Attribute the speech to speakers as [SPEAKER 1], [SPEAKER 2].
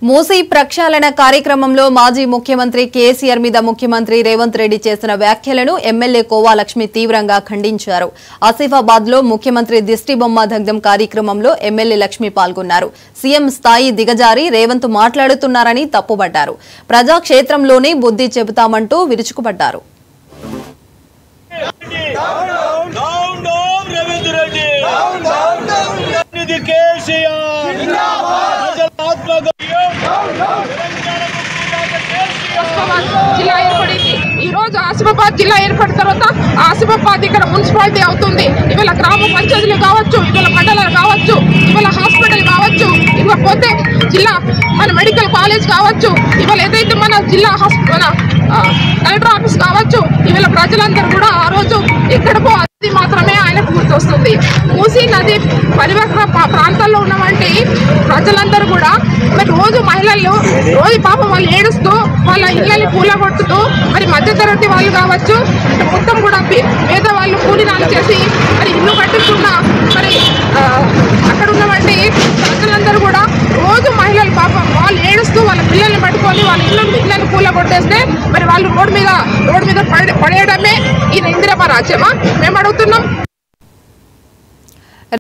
[SPEAKER 1] మూసీ ప్రక్షాళన కార్యక్రమంలో మాజీ ముఖ్యమంత్రి కేసీఆర్ మీద ముఖ్యమంత్రి రేవంత్ రెడ్డి చేసిన వ్యాఖ్యలను ఎమ్మెల్యే కోవా లక్ష్మి తీవ్రంగా ఖండించారు. ఆసిఫాబాద్ లో ముఖ్యమంత్రి దిష్టిబొమ్మ దగ్ధం కార్యక్రమంలో ఎమ్మెల్యే లక్ష్మి పాల్గొన్నారు. సీఎం స్థాయి దిగజారి రేవంత్ మాట్లాడుతున్నారని తప్పుపట్టారు. ప్రజాక్షేత్రంలోనే బుద్ధి చెబుతామంటూ విరుచుకుపడ్డారు.
[SPEAKER 2] జిల్లా ఏర్పడింది. ఈ రోజు ఆసిఫాబాద్ జిల్లా ఏర్పడిన తర్వాత ఆసిఫాబాద్ ఇక్కడ మున్సిపాలిటీ అవుతుంది. ఇవాళ గ్రామ పంచాయతీలు కావచ్చు, ఇవాళ మండలాలు కావచ్చు, ఇవాళ హాస్పిటల్ కావచ్చు, ఇవ్వకపోతే జిల్లా మన మెడికల్ కాలేజ్ కావచ్చు, ఇవాళ ఏదైతే మన జిల్లా మన కలెక్టర్ ఆఫీస్ కావచ్చు, ఇవాళ ప్రజలందరూ కూడా ఆ రోజు ఎక్కడికో అది మాత్రమే ఆయనకు గుర్తొస్తుంది. మూసీ నది పరివాహక ప్రాంతాల్లో ఉన్నవంటి ప్రజలందరూ కూడా మరి రోజు మహిళలు రోజు పాపం వాళ్ళు ఏడుస్తూ వాళ్ళ ఇళ్ళని కూలగొట్టుతూ మరి మధ్యతరగతి వాళ్ళు కావచ్చు మొత్తం కూడా పేదవాళ్ళు కూలినాలు చేసి మరి ఇల్లు కట్టుకున్న మరి అక్కడ ఉన్నవంటి ప్రజలందరూ కూడా రోజు మహిళలు పాపం వాళ్ళు ఏడుస్తూ వాళ్ళ పిల్లల్ని పట్టుకొని వాళ్ళ ఇళ్ళని కూలగొట్టేస్తే మరి వాళ్ళు రోడ్డు మీద పడేయడమే ఈ ఇందిరమ్మ రాజ్యమా మేము అడుగుతున్నాం.